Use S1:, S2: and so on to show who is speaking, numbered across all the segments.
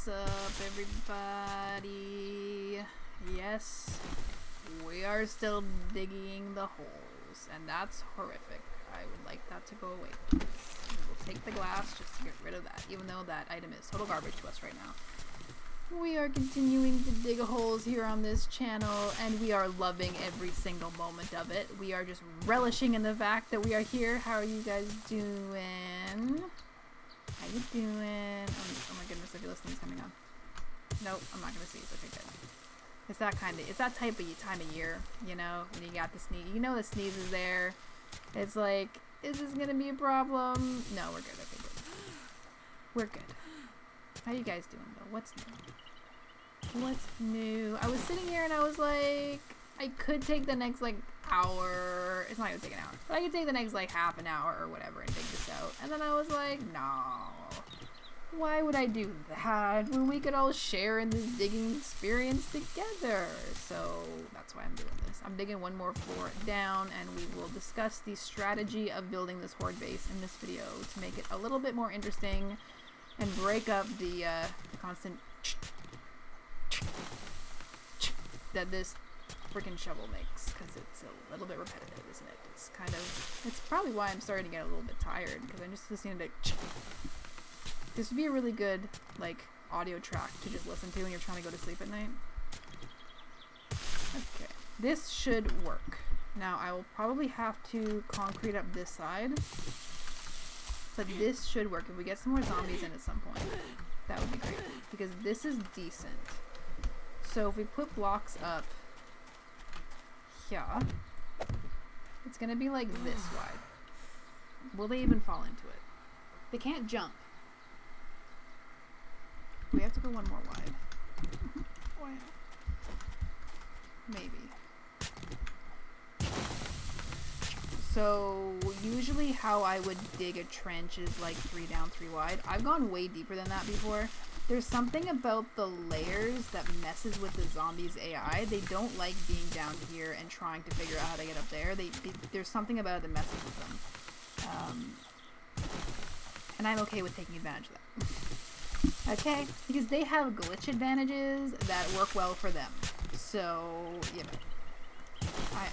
S1: up, everybody? Yes, we are still digging the holes, and that's horrific. I would like that to go away. We'll take the glass just to get rid of that, even though that item is total garbage to us right now. We are continuing to dig holes here on this channel, and we are loving every single moment of it. We are just relishing in the fact that we are here. How are you guys doing? How you doing? Oh my goodness, I feel this thing's coming on. Nope, I'm not gonna sneeze. Okay, good. It's that type of time of year, you know, when you got the sneeze. You know the sneeze is there. It's like, is this gonna be a problem? No, we're good. Okay, good. We're good. How you guys doing though? What's new? What's new? I was sitting here and I was like, I could take the next like hour. It's not gonna take an hour, but I could take the next like half an hour or whatever and dig this out. And then I was like, no. Why would I do that when we could all share in this digging experience together? So that's why I'm doing this. I'm digging one more floor down, and we will discuss the strategy of building this horde base in this video to make it a little bit more interesting and break up the constant that this freaking shovel makes, because it's a little bit repetitive, isn't it? It's probably why I'm starting to get a little bit tired, because I'm just listening to this would be a really good like audio track to just listen to when you're trying to go to sleep at night. Okay, this should work. Now I will probably have to concrete up this side, but this should work. If we get some more zombies in at some point, that would be great, because this is decent. So if we put blocks up here, it's gonna be like this wide. Will they even fall into it? They can't jump. We have to go one more wide. Why? Maybe. So usually how I would dig a trench is like 3 down, 3 wide. I've gone way deeper than that before. There's something about the layers that messes with the zombies' AI. They don't like being down here and trying to figure out how to get up there. There's something about it that messes with them. And I'm okay with taking advantage of that. Okay? Because they have glitch advantages that work well for them. So, you know.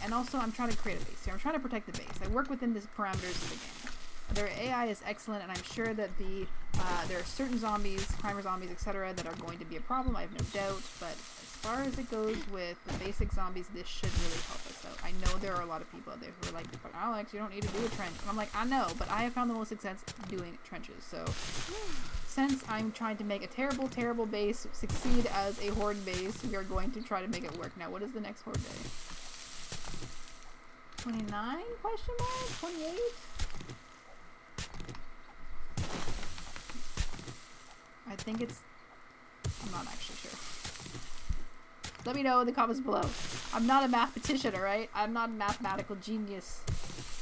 S1: And also, I'm trying to create a base here. I'm trying to protect the base. I work within the parameters of the game. Their AI is excellent, and I'm sure that there are certain zombies, primer zombies, etc., that are going to be a problem. I have no doubt. But as far as it goes with the basic zombies, this should really help us out. I know there are a lot of people out there who are like, but Alex, you don't need to do a trench. And I'm like, I know, but I have found the most success doing trenches. So since I'm trying to make a terrible, terrible base succeed as a horde base, we are going to try to make it work. Now, what is the next horde day? 29? Question mark? 28? I think it's... I'm not actually sure. Let me know in the comments below. I'm not a mathematician, alright? I'm not a mathematical genius.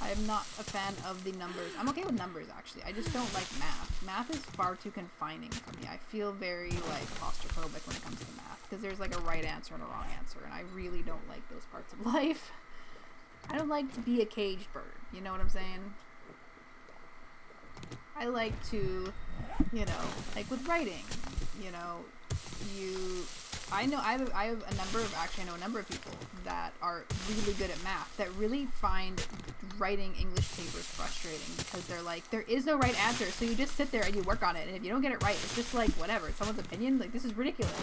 S1: I am not a fan of the numbers. I'm okay with numbers, actually. I just don't like math. Math is far too confining for me. I feel very, like, claustrophobic when it comes to math. Because there's, like, a right answer and a wrong answer. And I really don't like those parts of life. I don't like to be a caged bird. You know what I'm saying? I like to, you know, like with writing, you know, I know a number of people that are really good at math that really find writing English papers frustrating, because they're like, there is no right answer, so you just sit there and you work on it, and if you don't get it right, it's just like, whatever, it's someone's opinion, like, this is ridiculous.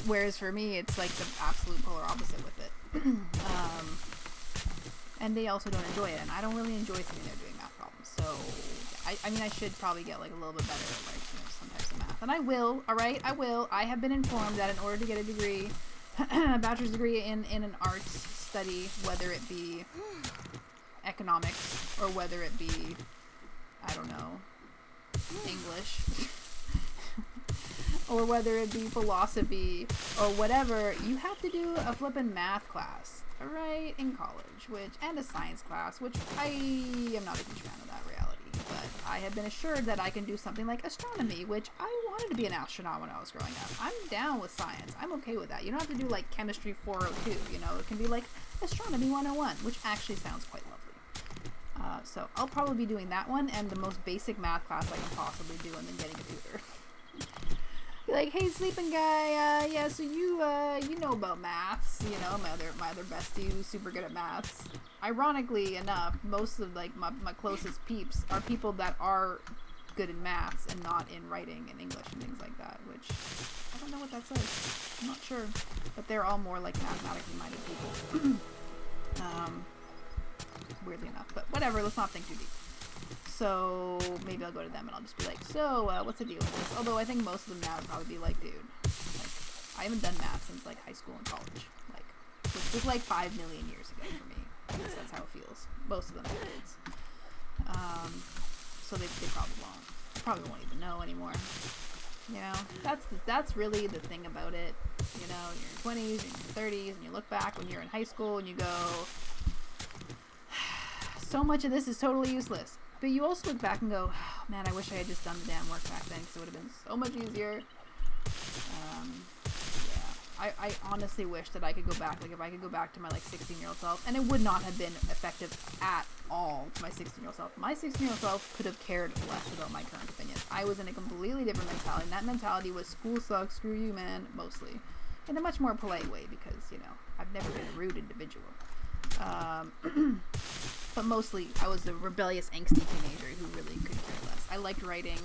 S1: Whereas for me, it's like the absolute polar opposite with it. And they also don't enjoy it, and I don't really enjoy sitting there doing math problems. So, I mean, I should probably get like a little bit better at, like, you know, some types of math. And I will, alright? I will. I have been informed that in order to get a degree, a bachelor's degree in an arts study, whether it be economics or whether it be, I don't know, English, or whether it be philosophy or whatever, you have to do a flippin' math class. Alright, in college, and a science class, which I am not a huge fan of that reality, but I have been assured that I can do something like astronomy, which I wanted to be an astronaut when I was growing up. I'm down with science. I'm okay with that. You don't have to do like chemistry 402, you know, it can be like astronomy 101, which actually sounds quite lovely. So I'll probably be doing that one and the most basic math class I can possibly do, and then getting a tutor. Be like, hey, sleeping guy, yeah, so you know about maths, you know, my other bestie who's super good at maths. Ironically enough, most of like my closest peeps are people that are good in maths and not in writing and English and things like that, which I don't know what that says. I'm not sure, but they're all more like mathematically minded people. Weirdly enough, but whatever. Let's not think too deep. So maybe I'll go to them and I'll just be like, so what's the deal with this? Although I think most of them now would probably be like, dude, like, I haven't done math since like high school and college, like, which was like 5 million years ago for me. I guess that's how it feels. Most of them are kids. So they probably won't even know anymore. You know, that's really the thing about it. You know, you're in your 20s, you're in your 30s, and you look back when you're in high school and you go, so much of this is totally useless. But you also look back and go, oh, man, I wish I had just done the damn work back then, because it would have been so much easier. Yeah, I honestly wish that I could go back, like if I could go back to my like 16-year-old self, and it would not have been effective at all to my 16-year-old self. My 16-year-old self could have cared less about my current opinions. I was in a completely different mentality, and that mentality was school sucks, screw you, man, mostly. In a much more polite way, because, you know, I've never been a rude individual. But mostly I was a rebellious, angsty teenager who really could care less. I liked writing.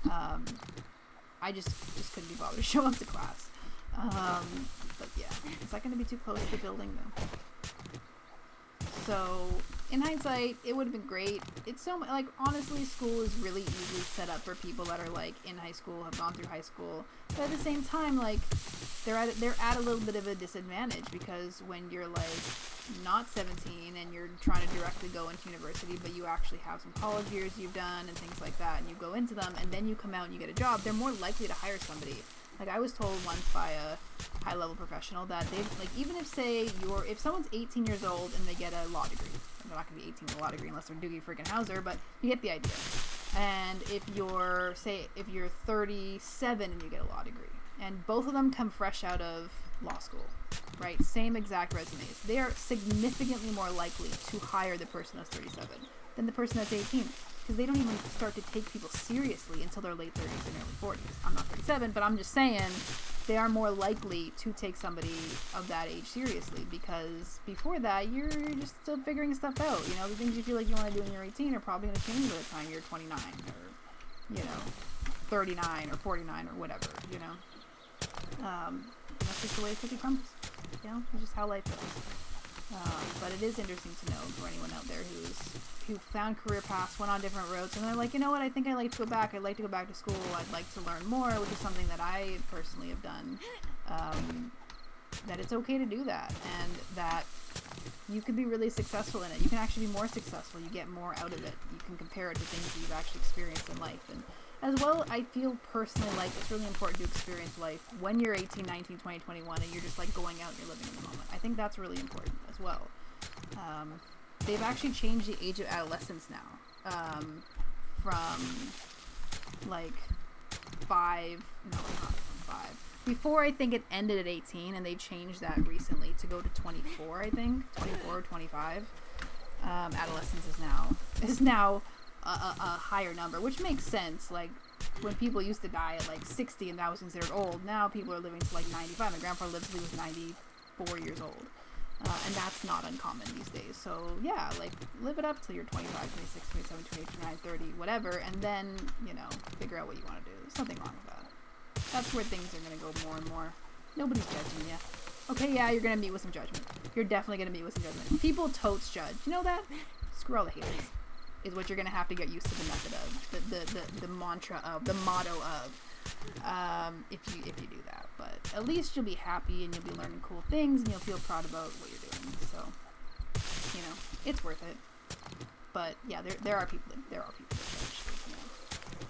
S1: I just couldn't be bothered to show up to class. But yeah, is that going to be too close to the building though? So in hindsight, it would have been great. It's so like, honestly, school is really easily set up for people that are like in high school, have gone through high school, but at the same time, like they're at a little bit of a disadvantage, because when you're like not 17 and you're trying to directly go into university, but you actually have some college years you've done and things like that, and you go into them and then you come out and you get a job, they're more likely to hire somebody. Like I was told once by a high level professional that they like, even if if someone's 18 years old and they get a law degree, they're not going to be 18 with a law degree unless they're Doogie freaking Hauser, but you get the idea. And if you're 37 and you get a law degree, and both of them come fresh out of law school, right? Same exact resumes. They are significantly more likely to hire the person that's 37 than the person that's 18, because they don't even start to take people seriously until their late 30s and early 40s. I'm not 37, but I'm just saying they are more likely to take somebody of that age seriously, because before that, you're just still figuring stuff out. You know, the things you feel like you want to do when you're 18 are probably going to change by the time you're 29 or, you know, 39 or 49 or whatever, you know. That's just the way the cookie crumbles. You know, it's just how life goes. But it is interesting to know for anyone out there who found career paths, went on different roads, and they're like, you know what, I think I'd like to go back. I'd like to go back to school. I'd like to learn more, which is something that I personally have done. That it's okay to do that, and that you can be really successful in it. You can actually be more successful. You get more out of it. You can compare it to things that you've actually experienced in life. And as well, I feel personally like it's really important to experience life when you're 18, 19, 20, 21, and you're just like going out and you're living in the moment. I think that's really important as well. They've actually changed the age of adolescence now, from like 5, no, it's not from 5. Before, I think it ended at 18, and they changed that recently to go to 24, I think, 24 or 25. Adolescence is now a higher number, which makes sense. Like, when people used to die at like 60 and that was considered old, now people are living to like 95. My grandpa lived till he was 94 years old. And that's not uncommon these days. So yeah, like, live it up till you're 25, 26, 27, 28, 29, 30, whatever, and then, you know, figure out what you want to do. There's nothing wrong with that. That's where things are going to go more and more. Nobody's judging you. Okay, yeah, you're going to meet with some judgment. You're definitely going to meet with some judgment. People totes judge. You know that? Screw all the haters. Is what you're going to have to get used to the method of. The mantra of. The motto of. If you do that. But at least you'll be happy and you'll be learning cool things and you'll feel proud about what you're doing. So, you know, it's worth it. But yeah, there are people that judge. You know.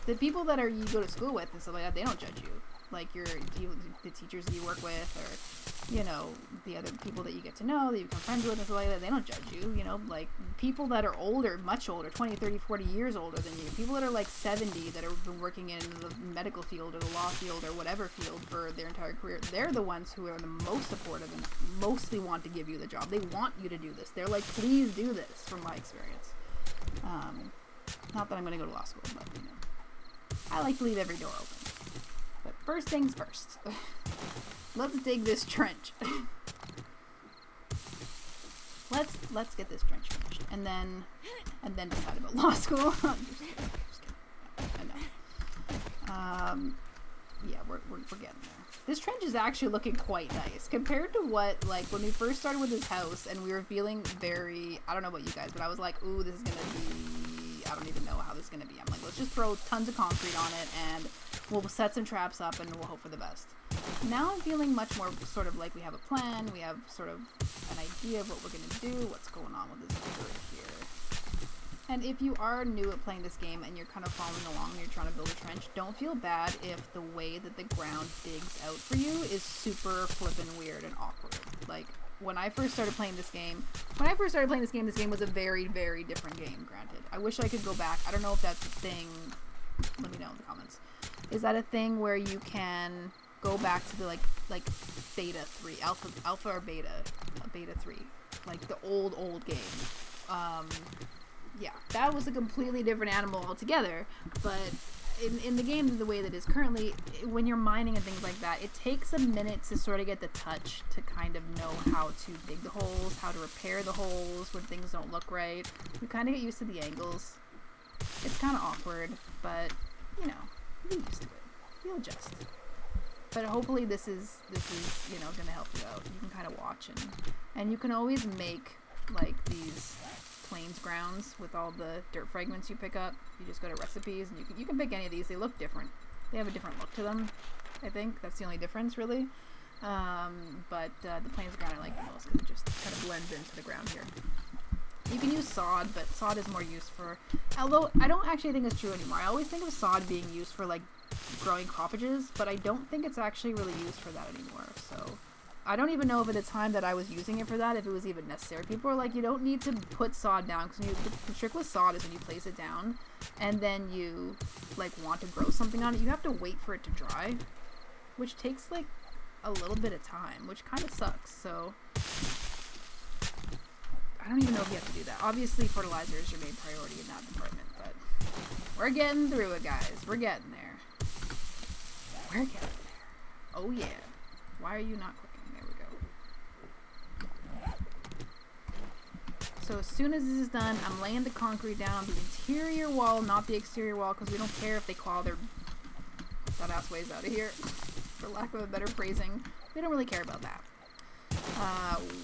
S1: The people that you go to school with and stuff like that, they don't judge you. Like the teachers that you work with, or, you know, the other people that you get to know, that you become friends with and stuff like that, they don't judge you. You know, like people that are older, much older, 20, 30, 40 years older than you, people that are like 70 that have been working in the medical field or the law field or whatever field for their entire career, they're the ones who are the most supportive and mostly want to give you the job. They want you to do this. They're like, please do this, from my experience. Not that I'm going to go to law school, but, you know, I like to leave every door open. But first things first. Let's dig this trench. Let's get this trench finished, and then decide about law school. Just kidding. I know. Yeah, we're getting there. This trench is actually looking quite nice compared to what, like, when we first started with this house, and we were feeling very, I don't know about you guys, but I was like, ooh, this is gonna be, I don't even know how this is gonna be. I'm like, let's just throw tons of concrete on it, and we'll set some traps up, and we'll hope for the best. Now I'm feeling much more sort of like we have a plan, we have sort of an idea of what we're gonna do, what's going on with this dirt here. And if you are new at playing this game and you're kind of following along and you're trying to build a trench, don't feel bad if the way that the ground digs out for you is super flippin' weird and awkward. Like, when I first started playing this game, this game was a very, very different game, granted. I wish I could go back. I don't know if that's a thing. Let me know in the comments. Is that a thing where you can go back to the, like beta 3, alpha or beta 3, like the old game? Yeah, that was a completely different animal altogether, but in the game the way that it is currently, when you're mining and things like that, it takes a minute to sort of get the touch to kind of know how to dig the holes, how to repair the holes when things don't look right. You kind of get used to the angles. It's kind of awkward, but, you know, you get used to it. You'll adjust. But hopefully this is you know, going to help you out. You can kind of watch, and you can always make, like, these plains grounds with all the dirt fragments you pick up. You just go to recipes and you can pick any of these. They look different. They have a different look to them. I think that's the only difference, really. But the plains ground I like the most because it just kind of blends into the ground here. You can use sod, but sod is more used for, although I don't actually think it's true anymore. I always think of sod being used for, like, growing croppages, but I don't think it's actually really used for that anymore. So I don't even know if at the time that I was using it for that, if it was even necessary. People are like, you don't need to put sod down, because the trick with sod is when you place it down, and then you, like, want to grow something on it, you have to wait for it to dry, which takes, like, a little bit of time, which kind of sucks, so I don't even know if you have to do that. Obviously, fertilizer is your main priority in that department, but we're getting through it, guys. We're getting there. We're getting there. Oh, yeah. Why are you not clicking? So as soon as this is done, I'm laying the concrete down on the interior wall, not the exterior wall, because we don't care if they claw their butt-ass ways out of here, for lack of a better phrasing. We don't really care about that.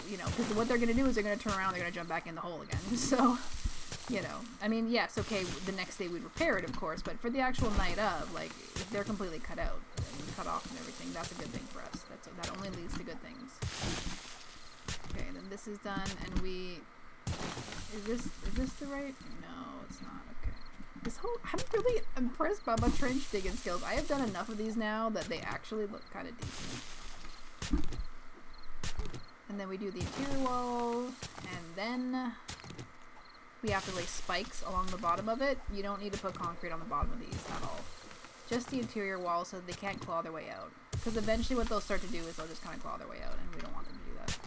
S1: You know, because what they're going to do is they're going to turn around, they're going to jump back in the hole again. So, you know, I mean, yes, okay, the next day we'd repair it, of course, but for the actual night of, like, if they're completely cut out and cut off and everything, that's a good thing for us. That only leads to good things. Okay, then this is done, and we... Is this the right? No, it's not. Okay. This whole, I'm really impressed by my trench digging skills. I have done enough of these now that they actually look kind of decent. And then we do the interior wall, and then we have to lay spikes along the bottom of it. You don't need to put concrete on the bottom of these at all. Just the interior wall so that they can't claw their way out. Because eventually what they'll start to do is they'll just kind of claw their way out, and we don't want them to do that.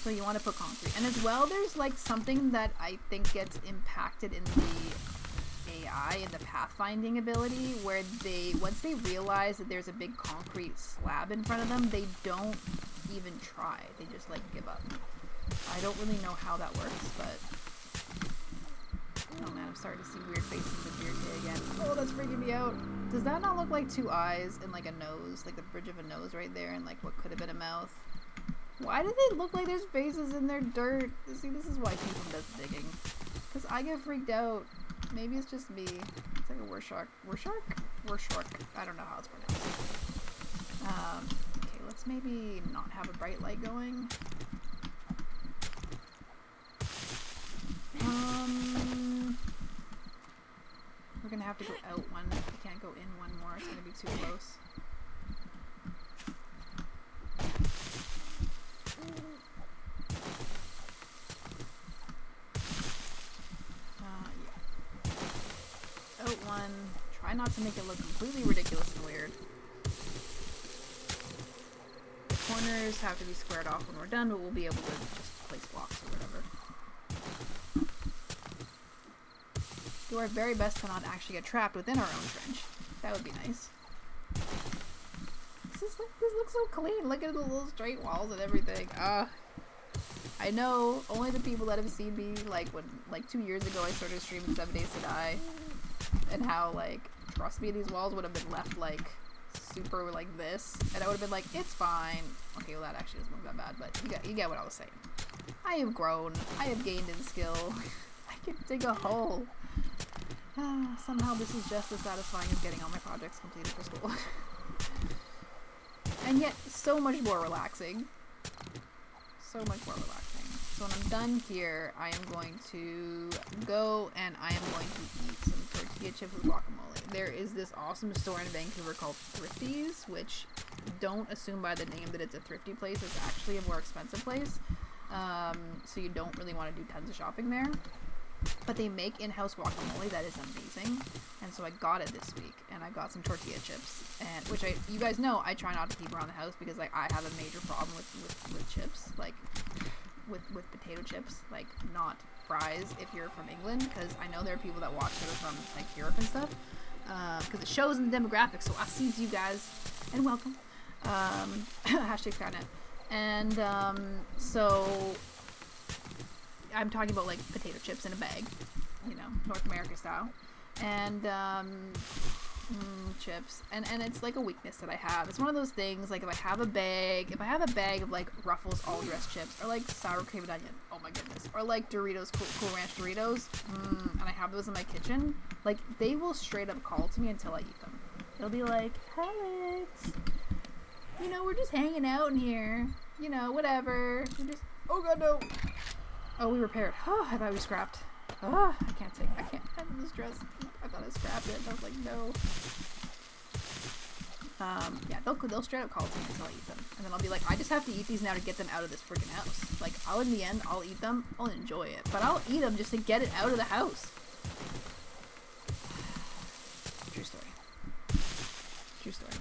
S1: So you want to put concrete. And as well, there's, like, something that I think gets impacted in the AI, in the pathfinding ability, where once they realize that there's a big concrete slab in front of them, they don't even try. They just, like, give up. I don't really know how that works, but... Oh man, I'm starting to see weird faces in Deer Day again. Oh, that's freaking me out. Does that not look like two eyes and, like, a nose? Like the bridge of a nose right there, and, like, what could have been a mouth? Why do they look like there's faces in their dirt? See, this is why people does digging. Because I get freaked out. Maybe it's just me. It's like a Wershark. Wershark? I don't know how it's pronounced. Okay, let's maybe not have a bright light going. We're gonna have to go out one. We can't go in one more. It's gonna be too close. Yeah. Out one. Try not to make it look completely ridiculous and weird. The corners have to be squared off when we're done, but we'll be able to just place blocks or whatever. do our very best to not actually get trapped within our own trench. That would be nice. This looks so clean. Look at the little straight walls and everything. I know only the people that have seen me, like, when, like, 2 years ago I started streaming 7 Days to Die, and how, like, trust me, these walls would have been left, like, super like this, and I would have been like, it's fine. Okay, well, that actually doesn't look that bad, but you get what I was saying. I have grown. I have gained in skill. I can dig a hole. Somehow this is just as satisfying as getting all my projects completed for school. And yet, so much more relaxing. So much more relaxing. So when I'm done here, I am going to go and I am going to eat some tortilla chips with guacamole. There is this awesome store in Vancouver called Thrifty's, which, don't assume by the name that it's a thrifty place. It's actually a more expensive place. So you don't really want to do tons of shopping there. But they make in-house guacamole that is amazing. And so I got it this week, and I got some tortilla chips, and which you guys know I try not to keep around the house because, like, I have a major problem with chips, like with potato chips, like not fries if you're from England, because I know there are people that watch that are from like Europe and stuff, because it shows in the demographics. So I see you guys, and welcome. Hashtag Skynet. And so I'm talking about like potato chips in a bag, you know, North America style, and chips, and it's like a weakness that I have. It's one of those things, like if I have a bag of like Ruffles all dressed chips, or like sour cream and onion, oh my goodness, or like Doritos, Cool Ranch Doritos, and I have those in my kitchen, like they will straight up call to me until I eat them. They'll be like, Alex, you know, we're just hanging out in here, you know, whatever. We're just, oh god, no. Oh, we repaired. Oh, I thought we scrapped. Oh, I can't handle this dress. I thought I scrapped it. I was like, no. Yeah, they'll straight up call to me until I eat them. And then I'll be like, I just have to eat these now to get them out of this freaking house. Like, in the end, I'll eat them. I'll enjoy it. But I'll eat them just to get it out of the house. True story. True story.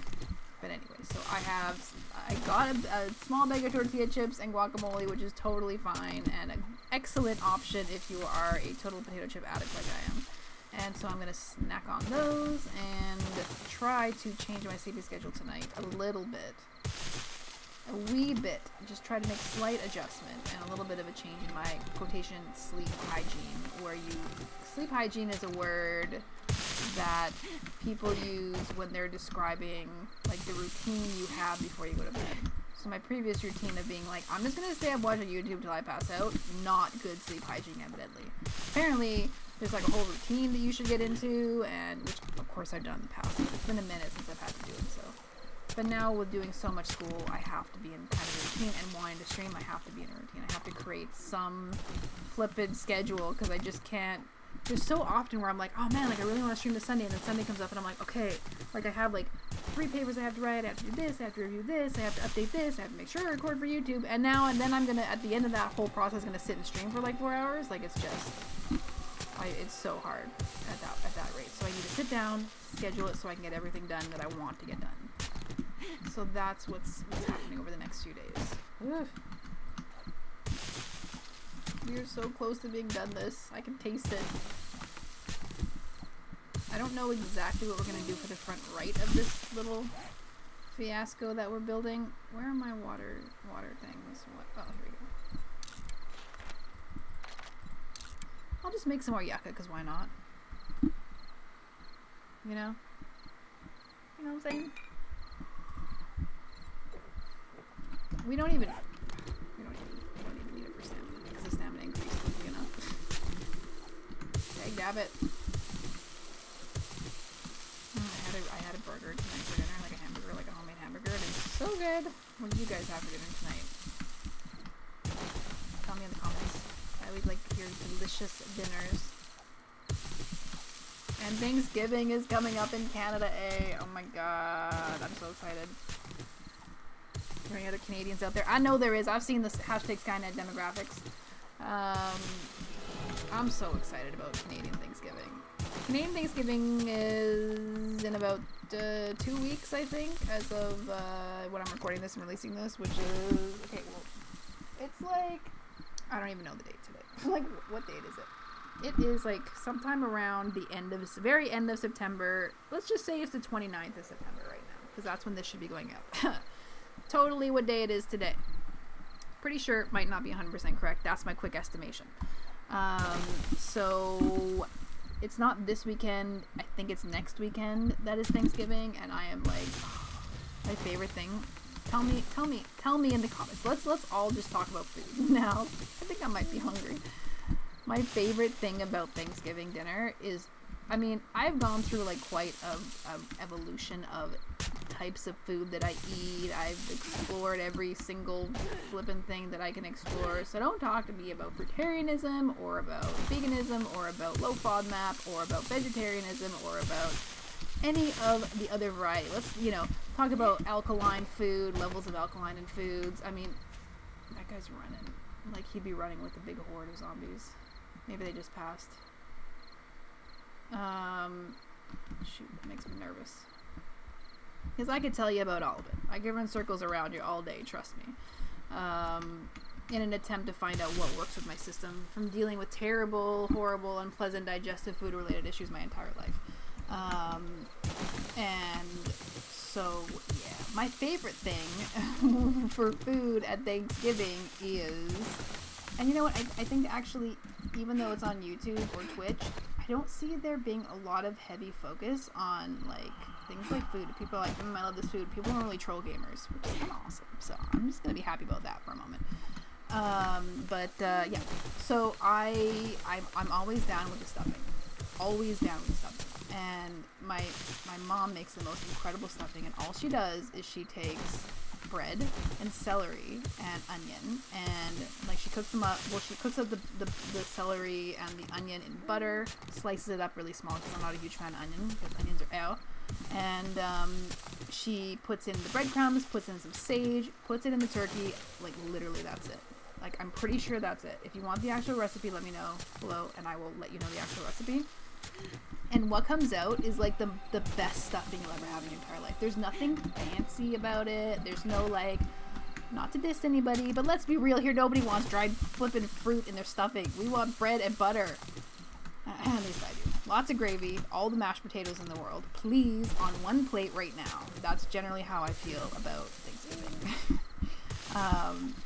S1: But anyway, so I got a small bag of tortilla chips and guacamole, which is totally fine, and an excellent option if you are a total potato chip addict like I am. And so I'm going to snack on those and try to change my sleeping schedule tonight a little bit. A wee bit. Just try to make slight adjustment and a little bit of a change in my quotation sleep hygiene, where sleep hygiene is a word that people use when they're describing like the routine you have before you go to bed. So my previous routine of being like, I'm just going to stay up watching YouTube till I pass out, not good sleep hygiene evidently. Apparently, there's like a whole routine that you should get into, and which of course I've done in the past. It's been a minute since I've had to do it, so. But now with doing so much school, I have to be in kind of a routine, and wanting to stream, I have to be in a routine. I have to create some flippant schedule, because I just can't. There's so often where I'm like, oh man, like I really want to stream this Sunday, and then Sunday comes up and I'm like, okay, like I have like 3 papers I have to write, I have to do this, I have to review this, I have to update this, I have to make sure I record for YouTube, and then I'm gonna, at the end of that whole process, gonna sit and stream for like 4 hours. Like, it's just, it's so hard at that rate. So I need to sit down, schedule it so I can get everything done that I want to get done. So that's what's happening over the next few days. Ugh. We're so close to being done this. I can taste it. I don't know exactly what we're going to do for the front right of this little fiasco that we're building. Where are my water things? Oh, here we go. I'll just make some more yucca, because why not? You know? You know what I'm saying? We don't even need it for stamina, because the stamina increased quickly enough. Dang it. I had a burger tonight for dinner, like a hamburger, like a homemade hamburger, and it's so good. What do you guys have for dinner tonight? Tell me in the comments. I always like your delicious dinners. And Thanksgiving is coming up in Canada, eh? Oh my god, I'm so excited. Are there any other Canadians out there? I know there is. I've seen this hashtag Skynet demographics. I'm so excited about Canadian Thanksgiving. Canadian Thanksgiving is in about 2 weeks, I think, as of when I'm recording this and releasing this, which is, okay, well, it's like, I don't even know the date today. Like, what date is it? It is like sometime around the very end of September. Let's just say it's the 29th of September right now, because that's when this should be going out. Totally what day it is today. Pretty sure it might not be 100% correct. That's my quick estimation. So it's not this weekend. I think it's next weekend that is Thanksgiving, and I am like, my favorite thing. Tell me in the comments. Let's all just talk about food now. I think I might be hungry. My favorite thing about Thanksgiving dinner is, I mean, I've gone through like quite a evolution of types of food that I eat. I've explored every single flippin' thing that I can explore. So don't talk to me about fruitarianism or about veganism or about low FODMAP or about vegetarianism or about any of the other variety. Let's, talk about alkaline food, levels of alkaline in foods. I mean, that guy's running. Like, he'd be running with a big horde of zombies. Maybe they just passed. Shoot, that makes me nervous. Because I could tell you about all of it. I could run circles around you all day, trust me. In an attempt to find out what works with my system from dealing with terrible, horrible, unpleasant digestive food-related issues my entire life. And so, yeah. My favorite thing for food at Thanksgiving is... And you know what? I think actually, even though it's on YouTube or Twitch, I don't see there being a lot of heavy focus on, like, things like food. People are like, I love this food. People don't really troll gamers, which is kind of awesome. So I'm just going to be happy about that for a moment. Yeah. So I'm always down with the stuffing. Always down with the stuffing. And my mom makes the most incredible stuffing, and all she does is she takes bread and celery and onion, and like she cooks them up. Well, she cooks up the celery and the onion in butter, slices it up really small because I'm not a huge fan of onion because onions are ew. And she puts in the breadcrumbs, puts in some sage, puts it in the turkey. Like, literally, that's it. Like, I'm pretty sure that's it. If you want the actual recipe, let me know below, and I will let you know the actual recipe. And what comes out is like the best stuffing you'll ever have in your entire life. There's nothing fancy about it. There's no, like, not to diss anybody, but let's be real here. Nobody wants dried flippin' fruit in their stuffing. We want bread and butter. At least I do. Lots of gravy, all the mashed potatoes in the world. Please, on one plate right now. That's generally how I feel about Thanksgiving.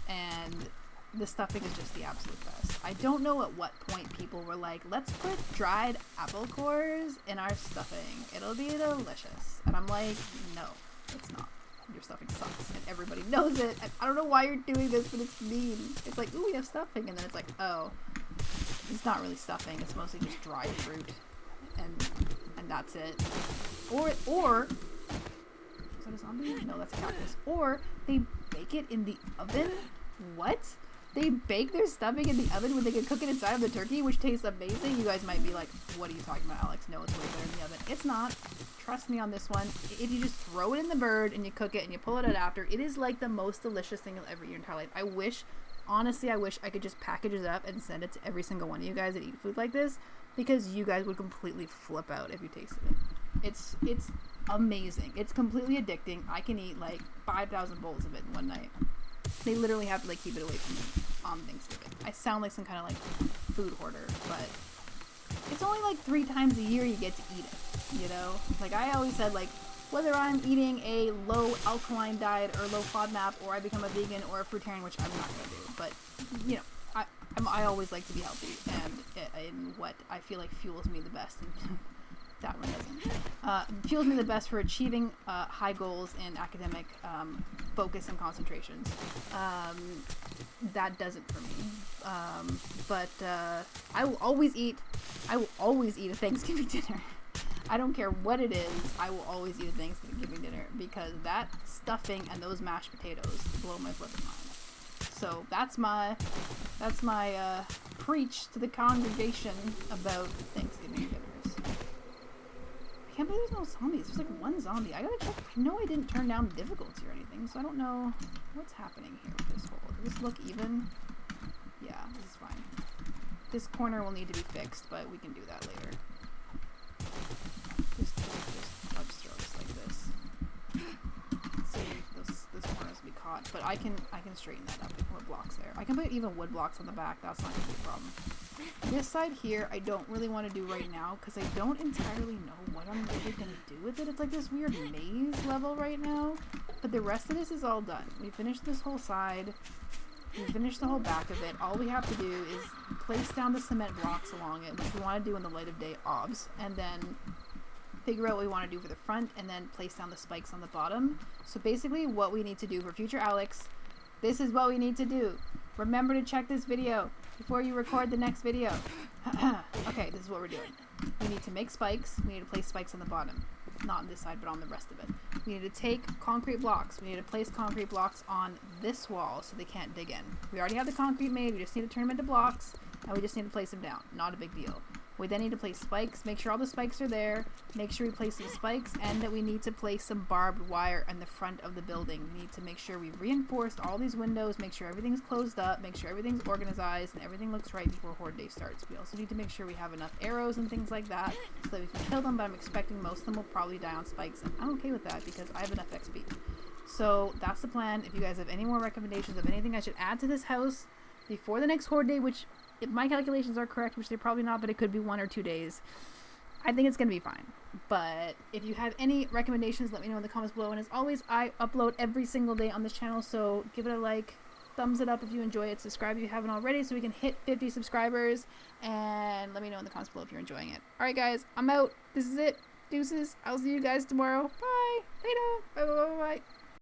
S1: And the stuffing is just the absolute best. I don't know at what point people were like, let's put dried apple cores in our stuffing. It'll be delicious. And I'm like, no, it's not. Your stuffing sucks. And everybody knows it. And I don't know why you're doing this, but it's mean. It's like, ooh, we have stuffing. And then it's like, oh, it's not really stuffing. It's mostly just dried fruit. And that's it. Or, is that a zombie? No, that's a cactus. Or they bake it in the oven. What? They bake their stuffing in the oven when they can cook it inside of the turkey, which tastes amazing. You guys might be like, what are you talking about, Alex? No, it's way better in the oven. It's not. Trust me on this one. If you just throw it in the bird and you cook it and you pull it out after, it is like the most delicious thing you'll ever eat in your entire life. Honestly, I wish I could just package it up and send it to every single one of you guys that eat food like this, because you guys would completely flip out if you tasted it. It's amazing. It's completely addicting. I can eat like 5,000 bowls of it in one night. They literally have to like keep it away from me on Thanksgiving. I sound like some kind of like food hoarder, but it's only like 3 times a year you get to eat it, you know? Like, I always said, like, whether I'm eating a low alkaline diet or low FODMAP, or I become a vegan or a fruitarian, which I'm not going to do, but, you know, I always like to be healthy, and in what I feel like fuels me the best, and that one doesn't. Fuels me the best for achieving high goals in academic focus and concentrations. That doesn't for me. But I will always eat a Thanksgiving dinner. I don't care what it is. I will always eat a Thanksgiving dinner, because that stuffing and those mashed potatoes blow my flipping mind. So that's my preach to the congregation about Thanksgiving dinners. I can't believe there's no zombies. There's like one zombie. I gotta check. I know I didn't turn down the difficulty or anything, so I don't know what's happening here with this hole. Does this look even? Yeah, this is fine. This corner will need to be fixed, but we can do that later. I'll just throw this like this. See, this corner will be caught, but I can straighten that up and put blocks there. I can put even wood blocks on the back. That's not gonna be a problem. This side here, I don't really want to do right now because I don't entirely know what I'm really going to do with it. It's like this weird maze level right now. But the rest of this is all done. We finished this whole side. We finished the whole back of it. All we have to do is place down the cement blocks along it, which we want to do in the light of day obs. And then figure out what we want to do for the front and then place down the spikes on the bottom. So basically what we need to do for future Alex, this is what we need to do. Remember to check this video before you record the next video. Okay, this is what we're doing. We need to make spikes. We need to place spikes on the bottom. Not on this side, but on the rest of it. We need to take concrete blocks. We need to place concrete blocks on this wall so they can't dig in. We already have the concrete made. We just need to turn them into blocks, and we just need to place them down. Not a big deal. We then need to place spikes, make sure all the spikes are there, make sure we place some spikes, and that we need to place some barbed wire in the front of the building. We need to make sure we've reinforced all these windows, make sure everything's closed up, make sure everything's organized, and everything looks right before Horde Day starts. We also need to make sure we have enough arrows and things like that so that we can kill them, but I'm expecting most of them will probably die on spikes, and I'm okay with that because I have enough XP. So that's the plan. If you guys have any more recommendations of anything I should add to this house before the next Horde Day, which if my calculations are correct, which they're probably not, but it could be 1 or 2 days, I think it's going to be fine. But if you have any recommendations, let me know in the comments below. And as always, I upload every single day on this channel, so give it a like, thumbs it up if you enjoy it, subscribe if you haven't already so we can hit 50 subscribers, and let me know in the comments below if you're enjoying it. Alright guys, I'm out. This is it. Deuces. I'll see you guys tomorrow. Bye. Later. Bye bye bye bye.